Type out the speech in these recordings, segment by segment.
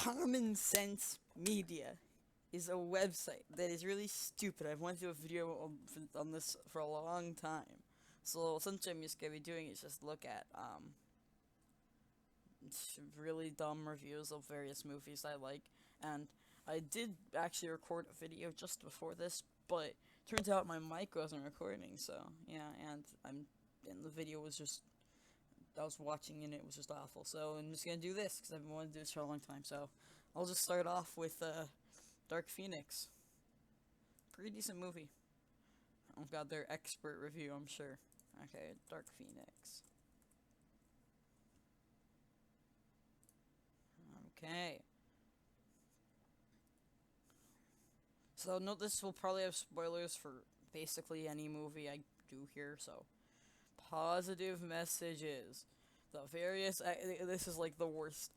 Common Sense Media is a website that is really stupid. I've wanted to do a video on this for a long time. So essentially I'm just gonna be doing is just look at really dumb reviews of various movies I like, and I did actually record a video just before this, but turns out my mic wasn't recording, so yeah, and the video was just I was watching and it was just awful. So I'm just gonna do this because I've been wanting to do this for a long time. So I'll just start off with Dark Phoenix. Pretty decent movie. I've got their expert review, I'm sure. Okay, Dark Phoenix. Okay. So note this will probably have spoilers for basically any movie I do here, so positive messages. The various this is like the worst.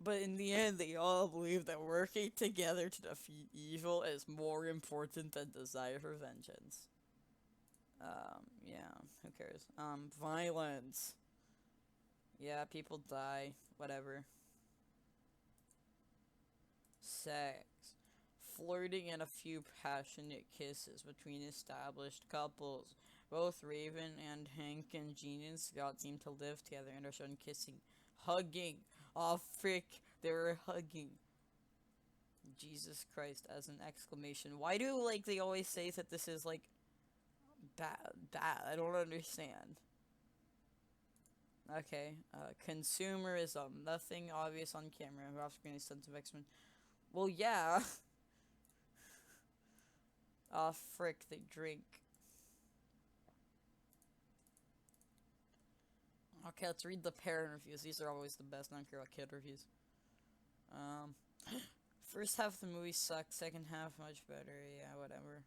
But in the end, they all believe that working together to defeat evil is more important than desire for vengeance. Yeah, who cares? Violence. Yeah, people die. Whatever. Sex. Flirting and a few passionate kisses between established couples. Both Raven and Hank and Jean and Scott seem to live together and are shown kissing. Hugging. Oh, frick. They were hugging. Jesus Christ, as an exclamation. Why do, like, they always say that this is, like, bad? I don't understand. Okay, consumerism. Nothing obvious on camera. Off-screen sense of X-Men. Well, yeah. Ah, frick, they drink. Okay, let's read the parent reviews. These are always the best. I don't care about kid reviews. Um, First half of the movie sucked. Second half much better. Yeah, whatever.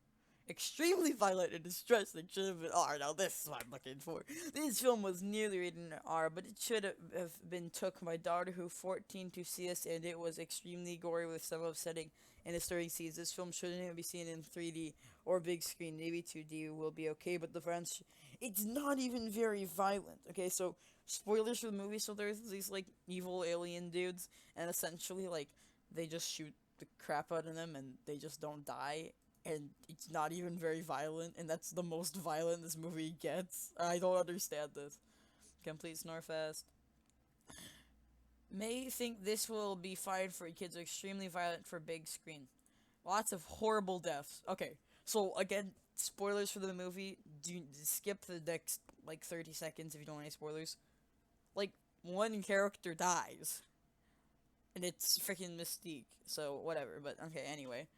Extremely violent and distressing. Should have been R. Now this is what I'm looking for. This film was nearly rated R, but it should have been took my daughter who 14 to see us, and it was extremely gory with some upsetting and disturbing scenes. This film shouldn't even be seen in 3D or big screen. Maybe 2D will be okay, but the French, it's not even very violent. Okay, so spoilers for the movie. So there's these like evil alien dudes, and essentially like they just shoot the crap out of them, and they just don't die, and it's not even very violent, and that's the most violent this movie gets. I don't understand this. Complete Snorfest. May think this will be fine for kids, extremely violent for big screen. Lots of horrible deaths. Okay, so again, spoilers for the movie. Do skip the next like 30 seconds if you don't want any spoilers. Like one character dies, and it's freaking Mystique. So whatever. But okay, anyway.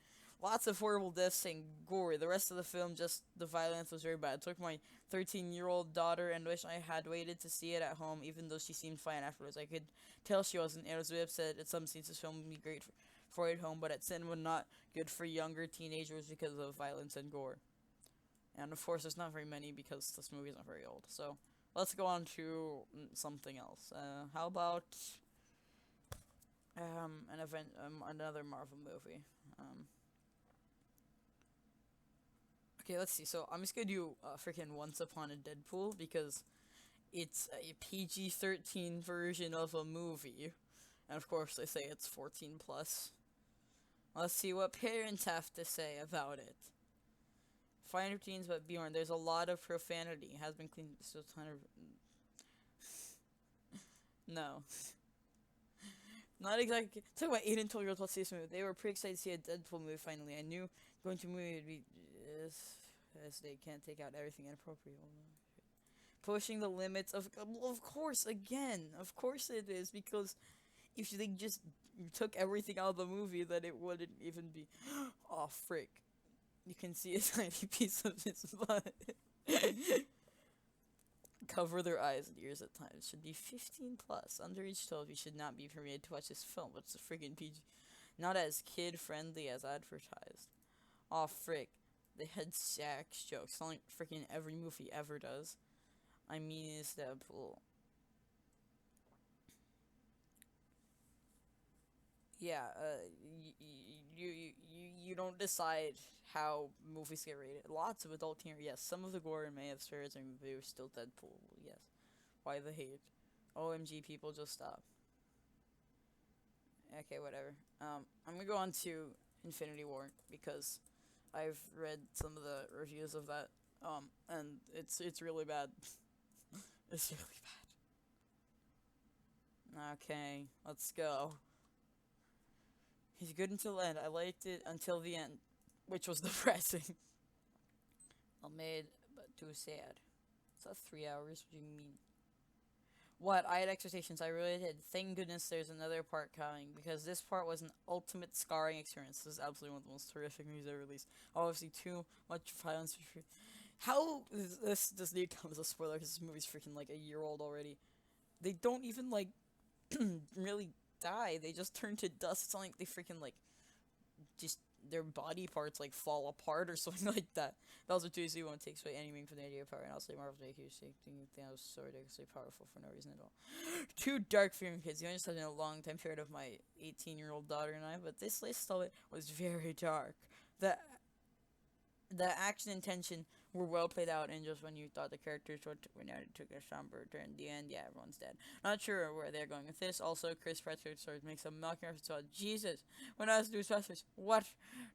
Lots of horrible deaths and gore. The rest of the film, just the violence was very bad. I took my 13-year-old daughter and wish I had waited to see it at home, even though she seemed fine afterwards. I could tell she wasn't. I was really upset at some scenes. This film would be great for it at home, but at cinema, not good for younger teenagers because of violence and gore. And of course, there's not very many because this movie is not very old. So let's go on to something else. How about another Marvel movie? Okay, let's see. So I'm just gonna do freaking Once Upon a Deadpool because it's a PG-13 version of a movie, and of course they say it's 14 plus. Let's see what parents have to say about it. Fine routines, but Bjorn, there's a lot of profanity. It has been cleaned. So ton of no. Not exactly. Talk about 8 and 12-year-olds. Let's see this movie. They were pretty excited to see a Deadpool movie finally. I knew going to a movie would be. As they can't take out everything inappropriate. Pushing the limits of course, again. Of course it is, because if they just took everything out of the movie, then it wouldn't even be. Oh, frick. You can see a tiny piece of his butt. Cover their eyes and ears at times. Should be 15 plus. Underage 12, you should not be permitted to watch this film. What's the friggin' PG? Not as kid friendly as advertised. Aw, frick. They had sex jokes, like freaking every movie ever does. I mean, it's Deadpool. Yeah, you don't decide how movies get rated. Lots of adult humor, yes. Some of the gore may have steroids, and they were still Deadpool, yes. Why the hate? OMG, people, just stop. Okay, whatever. I'm gonna go on to Infinity War because I've read some of the reviews of that. And it's really bad. It's really bad. Okay, let's go. He's good until the end. I liked it until the end, which was depressing. Well made, but too sad. Is that 3 hours? What do you mean? What? I had expectations. I really did. Thank goodness there's another part coming, because this part was an ultimate scarring experience. This is absolutely one of the most horrific movies ever released. Obviously, too much violence. How this does need to come as a spoiler, because this movie's freaking like a year old already. They don't even like really die. They just turn to dust. It's not like they freaking like just their body parts like fall apart or something like that. That was a 2C1 takes away anything from the idea of power, and also Marvel's make you think that was so ridiculously powerful for no reason at all. Two dark fearing kids. The only stuff in a long time period of my 18-year-old daughter and I, but this list of it was very dark. The action and tension were well played out, and just when you thought the characters would took a somber turn, in the end, yeah, everyone's dead. Not sure where they're going with this. Also, Chris Pratt's sword makes a mocking reference about Jesus. When I was doing specials, what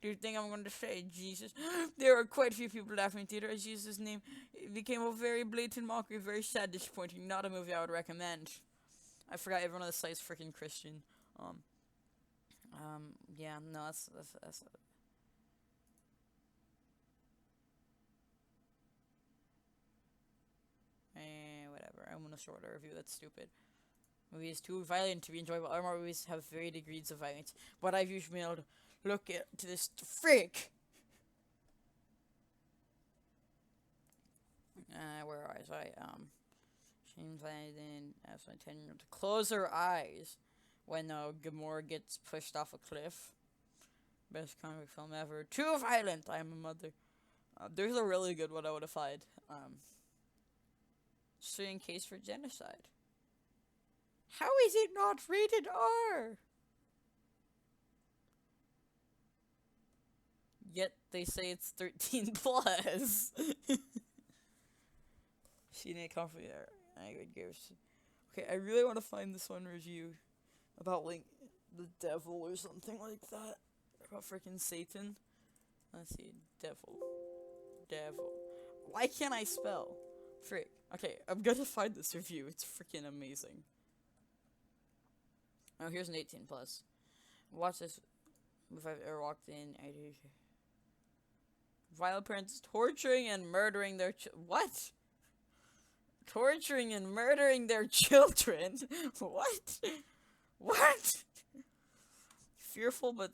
do you think I'm going to say, Jesus? There were quite a few people laughing in theater as Jesus' name. It became a very blatant mockery, very sad, disappointing. Not a movie I would recommend. I forgot everyone on the site is freaking Christian. Yeah, no, that's whatever. I'm gonna shorter review. That's stupid. Movie is too violent to be enjoyable. Other movies have varying degrees of violence, but I've usually been able to look to this freak. Where was I? Shane's landing as my 10-year-old to close her eyes when Gamora gets pushed off a cliff. Best comic film ever. Too violent. I am a mother. There's a really good one I would have find. Suing case for genocide. How is it not rated R? Yet they say it's 13 plus. She didn't come from there. I would give. Okay, I really want to find this one review about like the devil or something like that. About freaking Satan. Let's see, devil. Why can't I spell? Frick. Okay, I'm gonna find this review. It's freaking amazing. Oh, here's an 18 plus. Watch this. If I've ever walked in, I do. Violent parents torturing and murdering their what? Torturing and murdering their children? What? What? Fearful but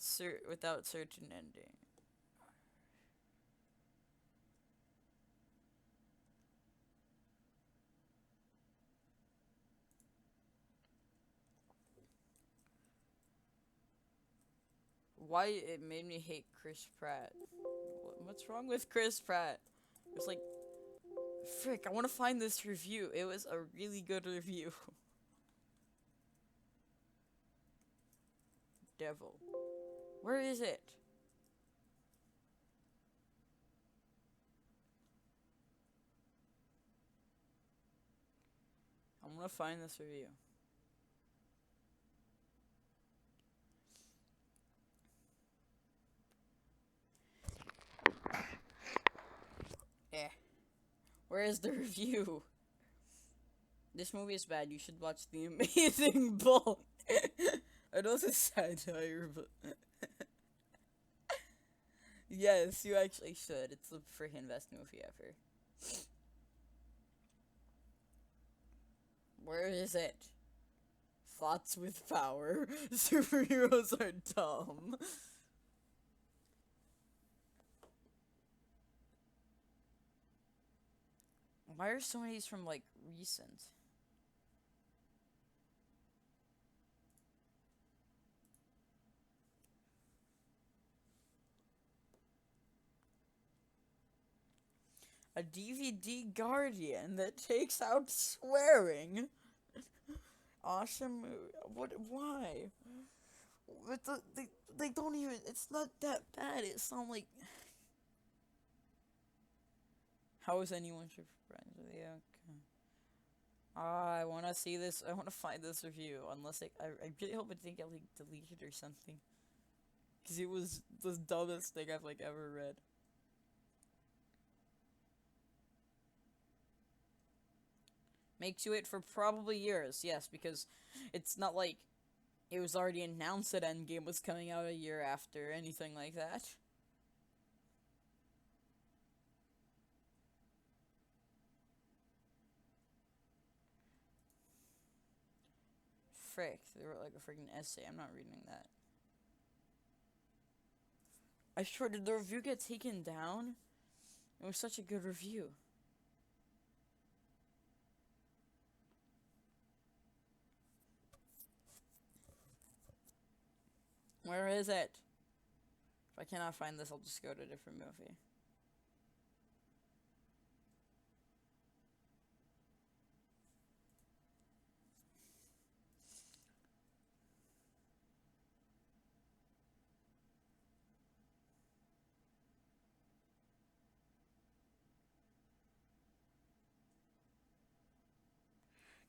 without certain ending. Why it made me hate Chris Pratt. What's wrong with Chris Pratt? It was like, frick, I want to find this review. It was a really good review. Devil. Where is it? I'm gonna find this review. Where is the review? This movie is bad. You should watch The Amazing Bulk. I know it's a satire, but yes, you actually should. It's the freaking best movie ever. Where is it? Thoughts with power. Superheroes are dumb. Why are so many of these from, like, recent? A DVD Guardian that takes out swearing. Awesome movie. What? Why? But they don't even. It's not that bad. It's not like. How is anyone friends with you? Okay. I want to see this. I want to find this review. Unless I really hope it didn't get like deleted or something. Because it was the dumbest thing I've like ever read. Makes you wait for probably years. Yes, because it's not like it was already announced that Endgame was coming out a year after anything like that. Frick, they wrote like a freaking essay. I'm not reading that. I sure did the review get taken down? It was such a good review. Where is it? If I cannot find this, I'll just go to a different movie.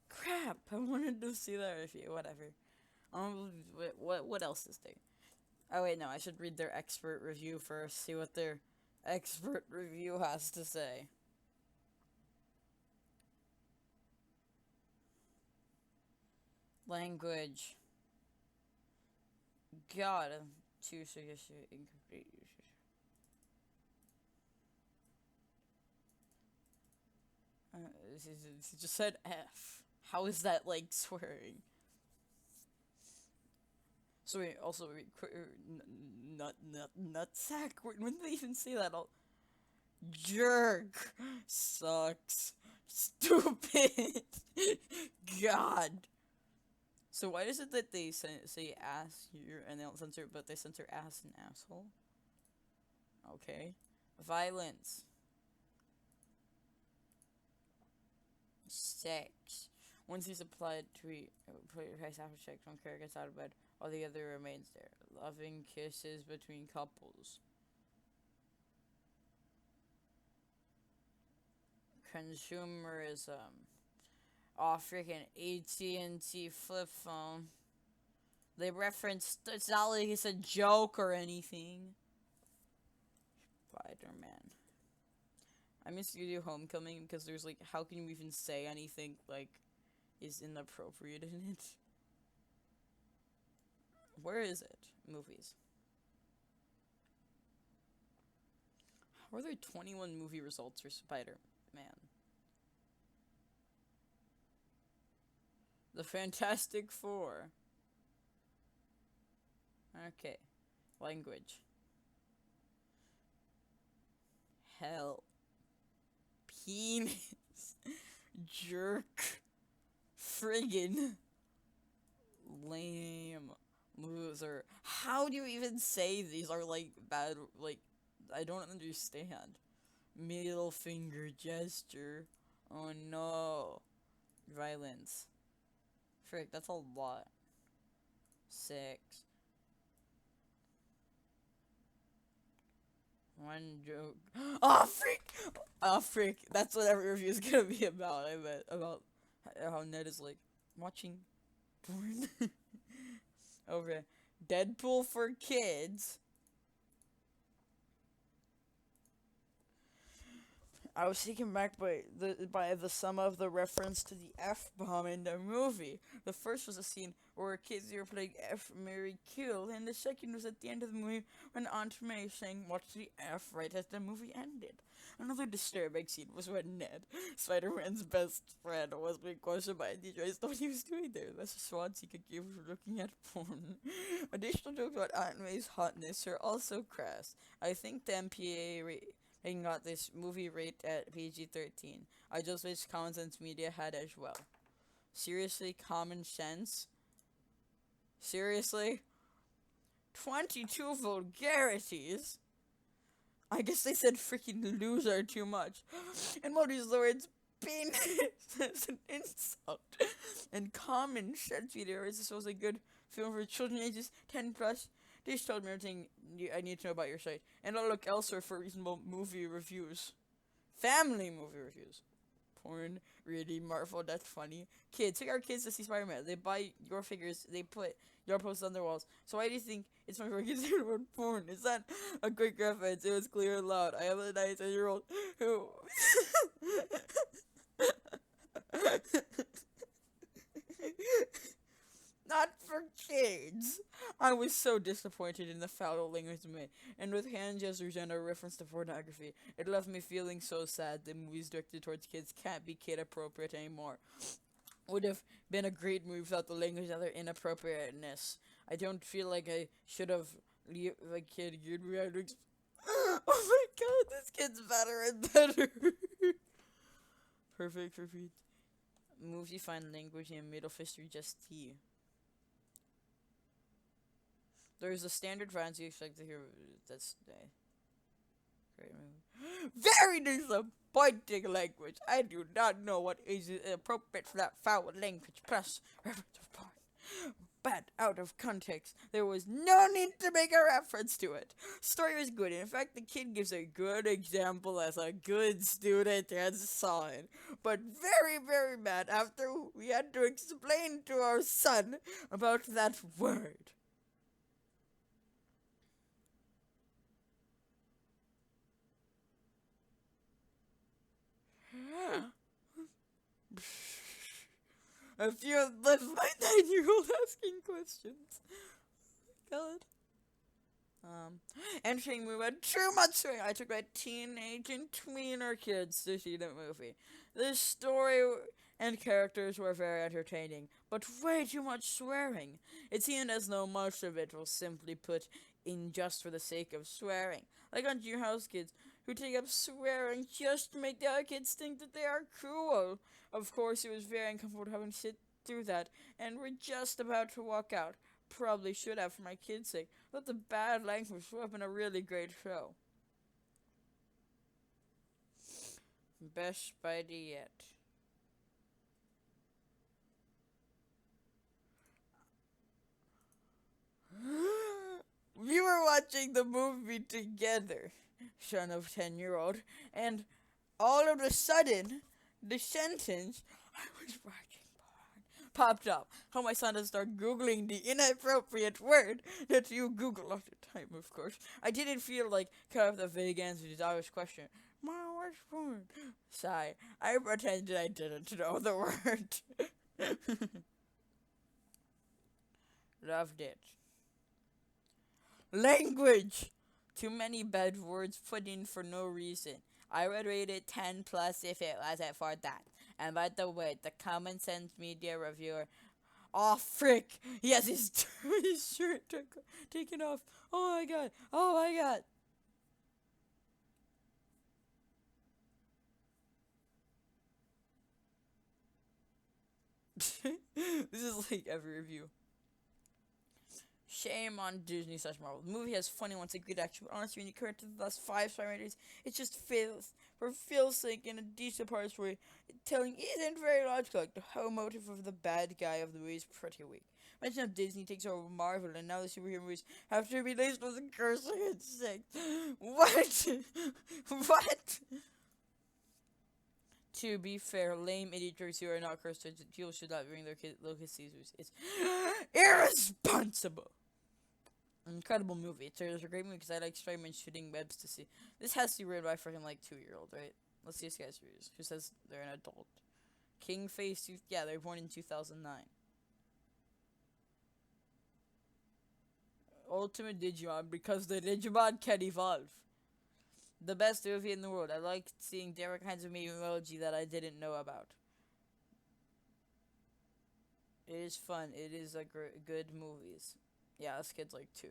Crap! I wanted to see that review. Whatever. What else is there? Oh wait, no. I should read their expert review first. See what their expert review has to say. Language. God, too suggestive, incomplete. It just said F. How is that like swearing? So wait, also wait, nutsack. When did they even say that? Jerk sucks. Stupid. God. So why is it that they say ass here and they don't censor it, but they censor ass and asshole? Okay. Violence. Sex. Once he's applied to put your face after sex, one character gets out of bed while the other remains there. Loving kisses between couples. Consumerism. Oh, freaking AT&T flip phone. They referenced, it's not like it's a joke or anything. Spider-Man. I miss you do Homecoming because there's like, how can you even say anything like is inappropriate in it? Where is it? Movies. How are there 21 movie results for Spider-Man? The Fantastic Four. Okay. Language. Hell. Penis. Jerk. Friggin'. Lame. Loser. How do you even say these are like bad? Like, I don't understand. Middle finger gesture. Oh no. Violence. Frick, that's a lot. 6. One joke. Oh, freak! Oh, freak. That's what every review is gonna be about, I bet. About how Ned is, like, watching porn. Okay. Deadpool for kids. I was taken back by the sum of the reference to the F-bomb in the movie. The first was a scene where kids were playing F, Marry, Kill, and the second was at the end of the movie when Aunt May sang "Watch the F" right as the movie ended. Another disturbing scene was when Ned, Spider-Man's best friend, was being questioned by Andy Joyce what he was doing there. That's a response he could give for looking at porn. Additional jokes about Aunt May's hotness are also crass. I think the MPA got this movie rate at PG-13. I just wish Common Sense Media had as well. Seriously, Common Sense? Seriously? 22 vulgarities? I guess they said freaking loser too much. And what is the words penis as an insult? And Common Sense Media is this was a good film for children ages 10 plus. This told me everything I need to know about your site, and I'll look elsewhere for reasonable movie reviews. Family movie reviews. porn really Marvel. That's funny. Kids, take our kids to see Spider-Man. They buy your figures. They put your posters on their walls. So why do you think it's my kids to watch porn? Is that a quick reference? It was clear and loud. I am a 9-year-old who. Not for kids. I was so disappointed in the foul language made, and with hand gestures and a reference to pornography, it left me feeling so sad that movies directed towards kids can't be kid appropriate anymore. Would have been a great movie without the language and other inappropriateness. I don't feel like I should have like kid geared reactions. Oh my god, this kid's better and better. Perfect for Pete. Moves you find language in middle history just tea. There's a standard fans you expect to hear. That's great movie. Very disappointing language. I do not know what is appropriate for that foul language. Plus, reference of porn. Bad out of context. There was no need to make a reference to it. Story was good. In fact, the kid gives a good example as a good student and saw it. But very, very bad after we had to explain to our son about that word. A few of my 9-year-old asking questions. God. Entering movie had too much swearing. I took my teenage and tweener kids to see the movie. The story and characters were very entertaining, but way too much swearing. It seemed as though most of it was simply put in just for the sake of swearing. Like on Your House Kids, who take up swearing just to make the other kids think that they are cool. Of course, it was very uncomfortable having to sit through that, and we're just about to walk out. Probably should have for my kids' sake. Let the bad language show up in a really great show. Best Spidey yet. We were watching the movie together, son of 10-year-old, and all of a sudden, the sentence, I was watching porn, popped up. How my son has started Googling the inappropriate word that you Google all the time, of course. I didn't feel like kind of the vague answer to his obvious question. Mom, what's porn? Sigh. I pretended I didn't know the word. Loved it. Language! Too many bad words put in for no reason. I would rate it 10 plus if it wasn't for that. And by the way, the Common Sense Media reviewer. Oh, frick! He has his shirt taken off. Oh my god. Oh my god. This is like every review. Shame on Disney/Marvel. The movie has funny ones and good action, but honestly, when you compare it to the last 5 Spider-Man, it just fails. For feels sake in a decent parts where telling isn't very logical. Like the whole motive of the bad guy of the movie is pretty weak. Imagine if Disney takes over Marvel and now the superhero movies have to be laced with cursing and sick. What? What? To be fair, lame editors who are not cursed people should not bring their little kids to these movies. It's irresponsible. Incredible movie. It's a great movie because I like Spider-Man shooting webs to see. This has to be read by a freaking like 2-year-old, right? Let's see this guy's reviews. Who says they're an adult? King Face. Yeah, they were born in 2009. Ultimate Digimon because the Digimon can evolve. The best movie in the world. I like seeing different kinds of emoji that I didn't know about. It is fun. It is a good movies. Yeah, this kid's like 2.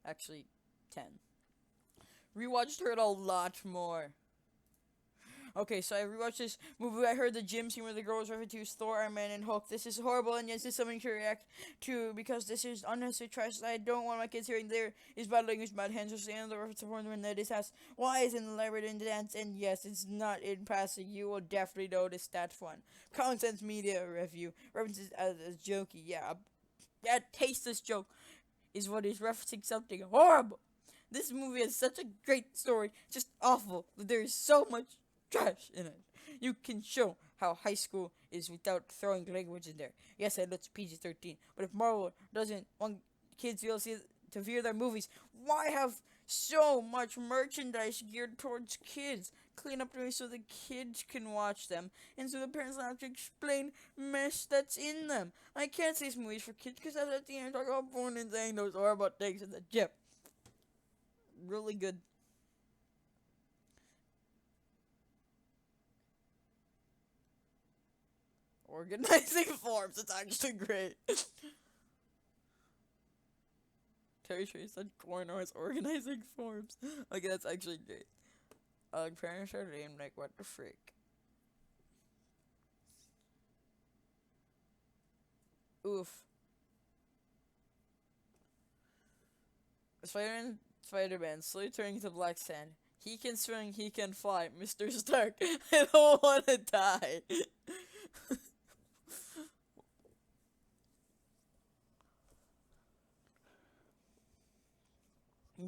Actually, 10. Rewatched her a lot more. Okay, so I rewatched this movie. I heard the gym scene where the girl was referring to Thor, Iron Man, and Hulk. This is horrible, and yes, it's something to react to because this is unnecessary trash. I don't want my kids hearing there is bad language, bad hands, or saying the reference to porn when that is has. Why is in the library in the dance? And yes, it's not in passing. You will definitely notice that one. Common Sense Media review references as jokey. Yeah, that tasteless joke is what is referencing something horrible. This movie has such a great story, just awful. There is so much trash in it. You can show how high school is without throwing language in there. Yes, I know it's PG-13, but if Marvel doesn't want kids to view their movies, why have so much merchandise geared towards kids? Clean up the way so the kids can watch them, and so the parents don't have to explain mess that's in them. I can't say this movie's for kids because at the end talk about porn and saying those horrible things in the gym. Really good. Organizing forms. It's actually great. Terry Tree said corner is organizing forms. Okay, that's actually great. Parents are named like what the freak. Oof. Spider-Man slowly turning to black sand. He can swing, he can fly, Mr. Stark. I don't want to die.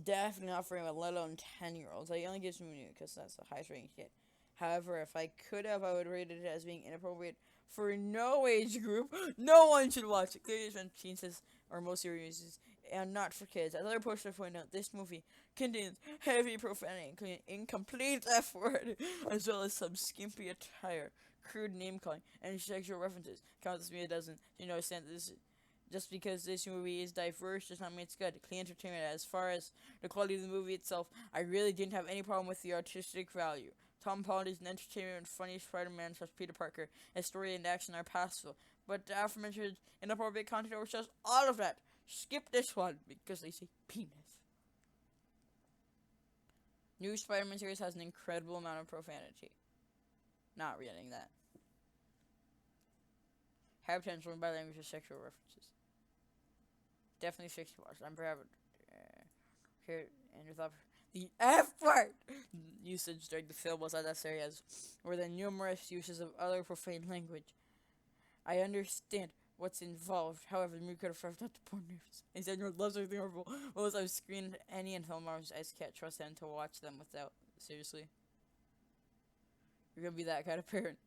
Definitely not for anyone, let alone 10-year-olds. I only gives me because that's the highest rating you get. However, if I could have, I would rate it as being inappropriate for no age group. No one should watch it. Clearly, it's says, or most series, and not for kids. As other posters point out, this movie contains heavy profanity, including incomplete F word, as well as some skimpy attire, crude name calling, and sexual references. Countless media doesn't, understand this. Just because this movie is diverse does not mean it's good. Clean entertainment. As far as the quality of the movie itself, I really didn't have any problem with the artistic value. Tom Holland is an entertainment and funny Spider-Man such Peter Parker. His story and action are passable. But the aforementioned inappropriate content overshadows all of that. Skip this one because they say penis. New Spider-Man series has an incredible amount of profanity. Not reading that. High potential by language or sexual references. Definitely 60 watch. I'm forever. Here, and your thought. The F word usage during the film was unnecessary, as were the numerous uses of other profane language. I understand what's involved. However, the movie could have left out the porn news. Instead, your loves everything horrible. Well, as I've screened any and film arms, I just can't trust them to watch them without. Seriously, you're gonna be that kind of parent.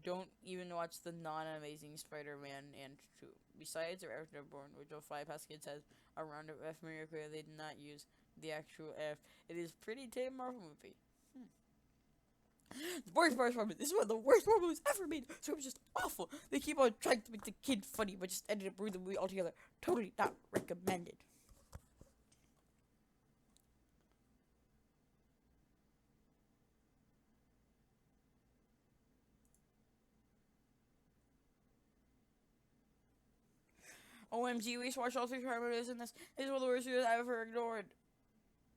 Don't even watch the non-Amazing Spider-Man and 2. Besides, After Born, which will fly past kids has a round of F miracle, they did not use the actual F. It is pretty tame Marvel movie. The worst part from it. This is one of the worst Marvel movies ever made. So it was just awful. They keep on trying to make the kid funny, but just ended up ruining the movie altogether. Totally not recommended. OMG, we watched all 3 parameters in this. This is one of the worst videos I've ever ignored.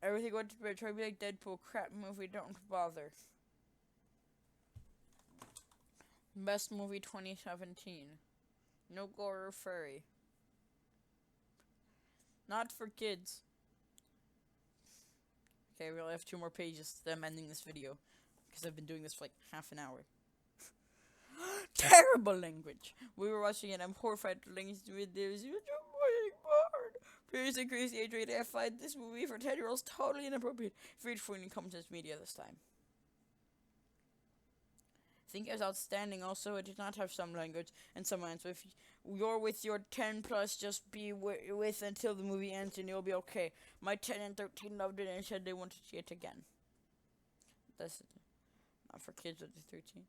Everything went to bed. Try to be like Deadpool. Crap movie, don't bother. Best movie 2017. No gore or furry. Not for kids. Okay, we only have 2 more pages to them ending this video. Because I've been doing this for like half an hour. Terrible language. We were watching it. I'm horrified at the language with this. Please increase the age rating. I find this movie for 10-year-olds totally inappropriate. Free for any content media this time. I think it was outstanding. Also, it did not have some language and some lines. So if you're with your 10 plus, just be with until the movie ends and you'll be okay. My 10 and 13 loved it and said they want to see it again. That's not for kids under 13.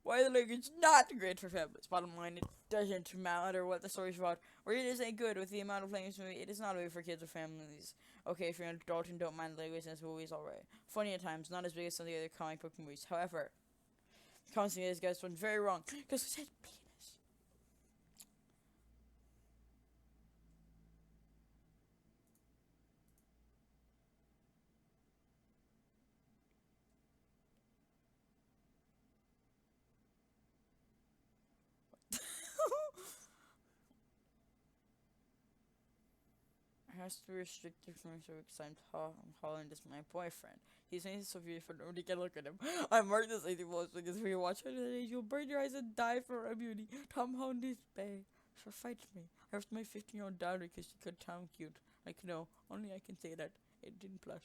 Why the language not great for families? Bottom line, it doesn't matter what the story's about, or it isn't good with the amount of language movie. It is not a movie for kids or families. Okay, if you're an adult and don't mind language, this movie is alright. Funny at times, not as big as some of the other comic book movies. However, constantly this guy's one very wrong because we said penis. Has to be restricted from so because Holland is my boyfriend. He's saying so beautiful, nobody can look at him. I marked this 18 most because if you watch it, you'll burn your eyes and die for a beauty. Tom Holland is bae, so fight me. I left my 15-year-old daughter because she could Tom cute. Like, no, only I can say that. 18 plus.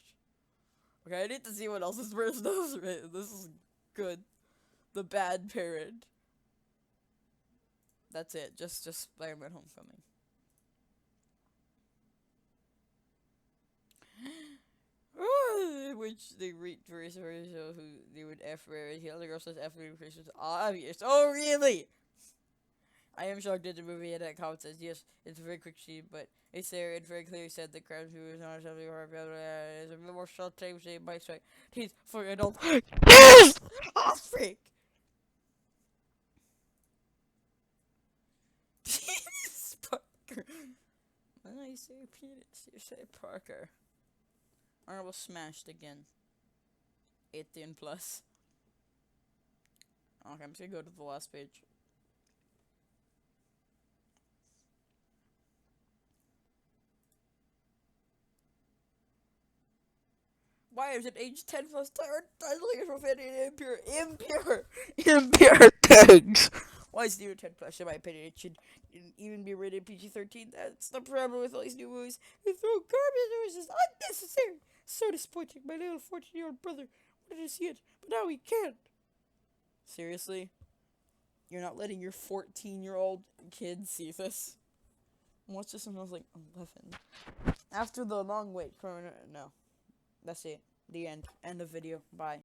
Okay, I need to see what else this person does. Right? This is good. The Bad Parent. That's it. Just Spider-Man Homecoming. Which they read very sorry, so who they would F where the other girl says F because it's obvious. Oh really? I am shocked at the movie and that comment says yes, it's a very quick scene, but it's there and very clearly said the crime who is not something horrible. It's a more short time saying by strike. He's for adults. Yes! Oh freak! Penis Parker. When I say penis, you say Parker. I was smashed again. 18 plus. Okay, I'm just gonna go to the last page. Why is it age 10 plus totally profanity and impure things? Why is it 10 plus? In my opinion, it should even be rated PG-13. That's the problem with all these new movies. They throw garbage in, which is unnecessary. So disappointing. My little 14-year-old brother wanted to see it, but now he can't. Seriously? You're not letting your 14-year-old kid see this? What's this when I was like 11? After the long wait, no. That's it. The end. End of video. Bye.